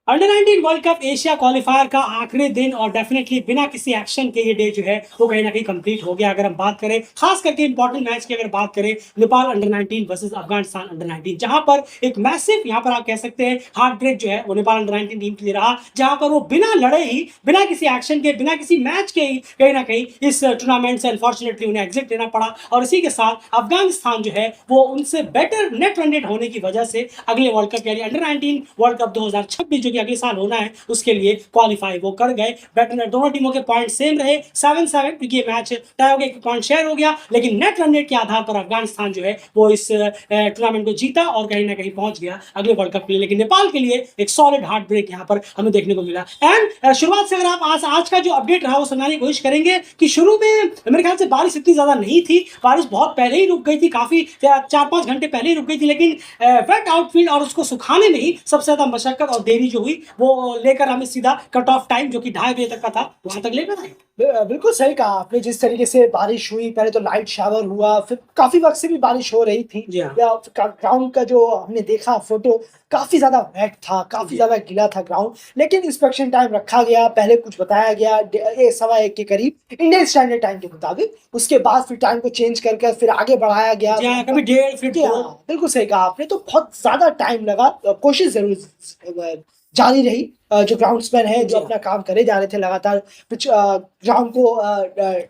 Under 19 world cup Asia qualifier का आखिरी दिन और डेफिनेटली बिना किसी एक्शन के ये डे जो है वो कहीं ना कहीं कंप्लीट हो गया। अगर हम बात करें खास करके इंपॉर्टेंट मैच की, अगर बात करें Nepal under 19 versus Afghanistan under 19, जहां पर एक मैसिव, यहां पर आप कह सकते हैं हार्ट ब्रेक जो है वो नेपाल अंडर 19 टीम के लिए रहा, जहां पर वो बिना लड़े ही, बिना किसी एक्शन के, बिना किसी मैच के ही कहीं ना कहीं इस टूर्नामेंट से अनफॉर्चुनेटली उन्हें एग्जिट लेना पड़ा। और इसी के साथ अफगानिस्तान जो है वो उनसे बेटर नेट रन रेट होने की वजह से अगले वर्ल्ड कप यानी अंडर 19 वर्ल्ड कप 2026 जो कि अगले साल होना है उसके लिए क्वालिफाई वो कर गए। बेटर दोनों टीमों के पॉइंट सेम रहे 7-7, क्योंकि ये मैच टाई हो गया, एक पॉइंट शेयर हो गया, लेकिन नेट रन रेट के आधार पर अफगानिस्तान जो है वो इस टूर्नामेंट को जीता और कहीं ना कहीं पहुंच गया अगले वर्ल्ड कप के लिए। लेकिन नेपाल के लिए एक सॉलिड हार्ट ब्रेक यहाँ पर हमें देखने को मिला। एंड शुरुआत से अगर आप आज का जो अपडेट रहा वो सुनाने की कोशिश करेंगे कि शुरू में मेरे ख्याल से बारिश इतनी ज्यादा नहीं थी, बारिश बहुत पहले ही रुक गई थी, काफी 4-5 घंटे पहले ही रुक गई थी, लेकिन वेट आउटफील्ड और उसको सुखाने में ही सबसे ज्यादा मशक्कत और देरी जो हुई वो लेकर हमें सीधा कट ऑफ टाइम जो कि 2:30 बजे तक का था वहां तक लेकर आए। बिल्कुल सही कहा आपने। जिस तरीके से बारिश हुई, पहले तो लाइट शावर हुआ, फिर काफी वक्त से भी बारिश हो रही थी। जी हाँ। ग्राउंड का जो हमने देखा फोटो, काफी ज्यादा वेट था, काफी ज्यादा गीला था ग्राउंड, लेकिन इंस्पेक्शन टाइम रखा गया, पहले कुछ बताया गया 1:15 के करीब इंडियन स्टैंडर्ड टाइम के मुताबिक, उसके बाद फिर टाइम को चेंज करके फिर आगे बढ़ाया गया। कभी 1:30 फिर 2। बिल्कुल सही कहा आपने। तो बहुत ज्यादा टाइम लगा, कोशिश जरूर जारी रही। जो ग्राउंड्समैन है जो अपना काम करे जा रहे थे लगातार ग्राउंड को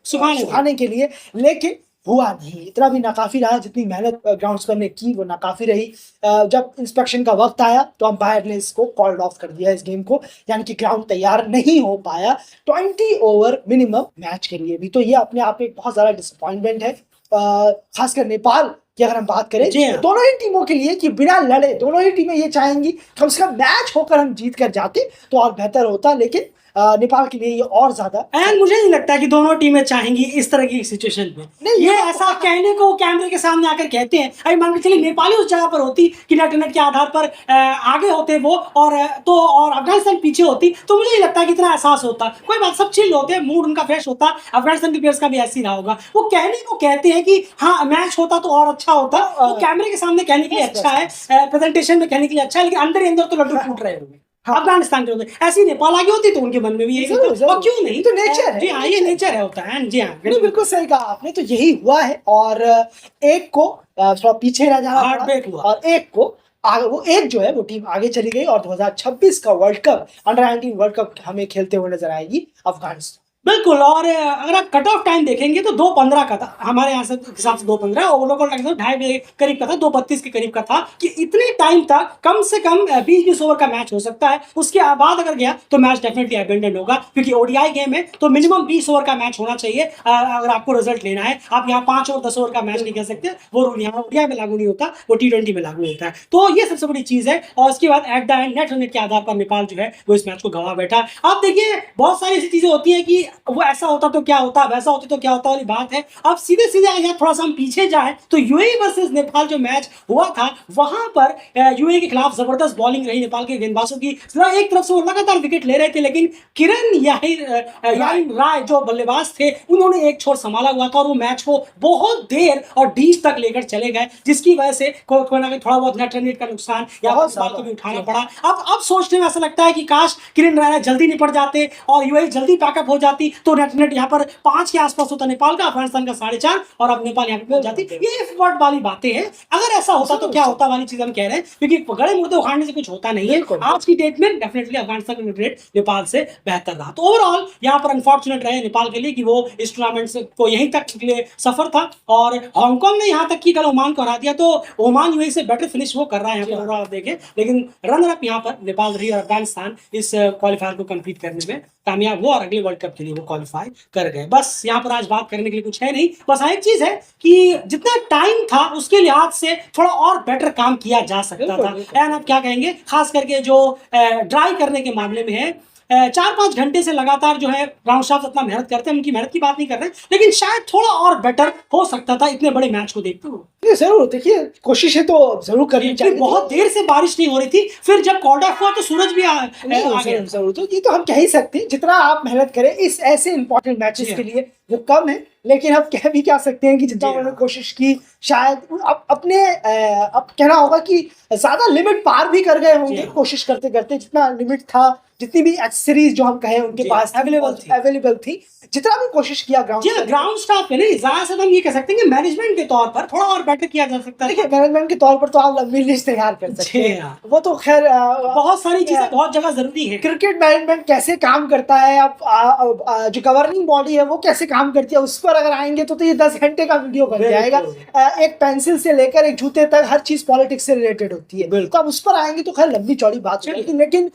सुखाने के लिए, लेकिन हुआ नहीं। इतना भी नाकाफी रहा, जितनी मेहनत ग्राउंड्समैन ने की वो नाकाफी रही। जब इंस्पेक्शन का वक्त आया तो अंपायर ने इसको कॉल्ड ऑफ कर दिया, इस गेम को, यानी कि ग्राउंड तैयार नहीं हो पाया 20 ओवर मिनिमम मैच के लिए भी। तो ये अपने आप में एक बहुत ज्यादा डिसअपॉइंटमेंट है, खासकर नेपाल की अगर हम बात करें दोनों ही टीमों के लिए, कि बिना लड़े दोनों ही टीमें ये चाहेंगी कम से कम मैच होकर हम जीत कर जाते तो और बेहतर होता, लेकिन नेपाल के लिए ये और ज्यादा। एंड मुझे नहीं लगता कि दोनों टीमें चाहेंगी इस तरह की सिचुएशन में। नहीं, ये ऐसा कहने को कैमरे के सामने आकर कहते हैं, अरे मान के चलिए नेपाली उस जगह पर होती कि नेट के आधार पर आगे होते वो और अफगानिस्तान पीछे होती, तो मुझे नहीं लगता कि इतना एहसास होता। कोई बात, सब चिल होते हैं, मूड उनका फ्रेश होता, अफगानिस्तान के प्लेयर्स का भी ऐसे ही रहा होगा। वो कहने को कहते हैं कि हाँ मैच होता तो और अच्छा होता, वो कैमरे के सामने कहने के लिए अच्छा है, प्रेजेंटेशन में कहने के लिए अच्छा है, लेकिन अंदर ही अंदर तो लड्डू फूट रहे होंगे। अफगानिस्तान के होते ऐसी नेपाल आगे होती तो उनके मन में भी यही होता, और क्यों नहीं, तो नेचर है। जी हाँ, ये नेचर है, होता है। जी हाँ, बिल्कुल सही कहा आपने। तो यही हुआ है, और एक को थोड़ा पीछे रह जाना पड़ा और एक को वो एक जो है वो टीम आगे चली गई, और 2026 का world cup under 19 world cup हमें खेलते हुए नजर आएगी अफगानिस्तान। बिल्कुल। और अगर आप कट ऑफ टाइम देखेंगे तो 2:15 का था हमारे यहाँ से हिसाब से, 2:15 और लोगों का 2:30 बजे करीब का था, 2:32 के करीब का था, कि इतने टाइम तक कम से कम 20-20 ओवर का मैच हो सकता है। उसके बाद अगर गया तो मैच डेफिनेटली अबेंडन होगा, क्योंकि ओडीआई गेम है तो मिनिमम 20 ओवर का मैच होना चाहिए अगर आपको रिजल्ट लेना है। आप यहाँ 5 और 10 ओवर का मैच नहीं कर सकते, वो रूल यहाँ ओडीआई में लागू नहीं होता, वो T20 में लागू होता है। तो ये सबसे बड़ी चीज है। और उसके बाद at the end net run के आधार पर नेपाल जो है वो इस मैच को गंवा बैठा। आप देखिए, बहुत सारी ऐसी चीजें होती है कि वो ऐसा होता तो क्या होता, वैसा होता तो क्या होता वाली बात है। अब सीधे सीधे अगर थोड़ा सा हम पीछे जाए तो यूएई वर्सेस नेपाल जो मैच हुआ था वहां पर यूएई के खिलाफ जबरदस्त बॉलिंग रही नेपाल के गेंदबाजों की। एक तरफ से वो लगातार विकेट ले रहे थे, लेकिन किरण याहिर राय जो बल्लेबाज थे उन्होंने एक छोर संभाला हुआ था और वो मैच को बहुत देर और बीच तक लेकर चले गए, जिसकी वजह से कोई ना कोई थोड़ा बहुत नेट रन रेट का नुकसान या को भी उठाना पड़ा। अब सोचने में ऐसा लगता है कि काश किरण राय जल्दी निपट जाते और यूएई जल्दी पैकअप हो जाती तो नेट यहाँ पर 5 के आसपास होता नेपाल का, अफगानिस्तान का 4.5, और अब नेपाल यहाँ पे पहुंच जाती। ये फुटबॉल वाली बातें हैं, अगर ऐसा होता तो क्या होता वाली चीज हम कह रहे हैं, क्योंकि गड़े मुर्दे उखाड़ने से कुछ होता नहीं है। आज की डेट में डेफिनेटली अफगानिस्तान का रेट नेपाल से बेहतर रहा। तो ओवरऑल यहाँ पर अनफॉर्चुनेट रहे नेपाल के लिए कि वो इस टूर्नामेंट से को यहीं तक के लिए सफर था, और हांगकांग ने यहाँ तक की कल ओमान को हरा दिया, तो ओमान यूएई से बेटर फिनिश वो कर रहा है यहाँ पर ओवरऑल देखें, लेकिन रनर अप यहाँ पर नेपाल रही और अफगानिस्तान इस क्वालिफायर को कंप्लीट करने में कामयाब हुआ और अगले वर्ल्ड कप के लिए वो क्वालिफाई कर गए। बस यहाँ पर आज बात करने के लिए कुछ है नहीं, बस एक चीज है कि जितना टाइम था उसके लिहाज से थोड़ा और बेटर काम किया जा सकता था। एंड आप क्या कहेंगे, खास करके जो ड्राई करने के मामले में है, 4-5 घंटे से लगातार जो है ग्राउंड स्टाफ इतना मेहनत करते हैं, उनकी मेहनत की बात नहीं कर रहे, लेकिन शायद थोड़ा और बेटर हो सकता था इतने बड़े मैच को देखते हुए। नहीं, जरूर देखिए, कोशिशें तो जरूर करनी फिर चाहिए। बहुत देर से बारिश नहीं हो रही थी, फिर जब कॉर्ड ऑफ हुआ तो सूरज भी आ नहीं, गया। जरूर जरूर, तो ये तो हम कह ही सकते हैं, जितना आप मेहनत करें इस ऐसे इंपॉर्टेंट मैचेस जी के हाँ। लिए वो कम है, लेकिन हम कह भी क्या सकते हैं कि जितना जी हाँ। उन्होंने कोशिश की, शायद अपने अब कहना होगा कि ज्यादा लिमिट पार भी कर गए होंगे हाँ। कोशिश करते करते, जितना लिमिट था, जितनी भी एक्सेसरीज जो हम कहें उनके जी, पास अवेलेबल थी, जितना भी कोशिश किया जी ग्राउंड। ग्राउंड स्टाफ पे नहीं, ज्यादा से हम ये कह सकते हैं कि मैनेजमेंट के तौर पर थोड़ा और बेटर किया जा सकता है। देखिए, मैनेजमेंट के तौर पर तो आप लंबी लिस्ट तैयार कर सकते जी हैं, हाँ। वो तो खैर बहुत सारी चीजें बहुत जगह जरूरी है। क्रिकेट मैनेजमेंट कैसे काम करता है, अब जो गवर्निंग बॉडी है वो कैसे काम करती है, उस पर अगर आएंगे तो ये 10 घंटे का वीडियो बन जाएगा। एक पेंसिल से लेकर एक जूते तक हर चीज पॉलिटिक्स से रिलेटेड होती है, तो अब उस पर आएंगे तो खैर लंबी चौड़ी बात होगी, लेकिन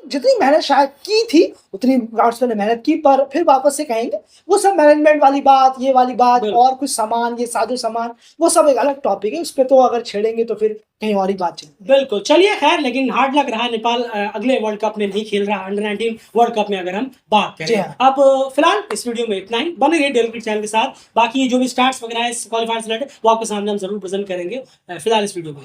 जितनी मेहनत शायद की थी उतनी ग्राउंड्समैन ने मेहनत की, पर फिर वापस से कहेंगे वो सब मैनेजमेंट वाली बात, ये वाली बात, और कुछ सामान, ये साजो सामान, वो सब एक अलग टॉपिक है, उस पर तो अगर छेड़ेंगे तो फिर कहीं और ही बात चलेगी। बिल्कुल, चलिए खैर, लेकिन हार्ड लग रहा है नेपाल अगले वर्ल्ड कप में नहीं खेल रहा, अंडर 19 वर्ल्ड कप में अगर हम बात जी करें। हाँ। अब फिलहाल इस वीडियो में इतना ही, बने रहिए डेली क्रिकेट चैनल के साथ। बाकी जो भी स्टार्ट्स वगैरह है क्वालिफायर से रिलेटेड वो आपके सामने हम जरूर प्रेजेंट करेंगे। फिलहाल इस वीडियो में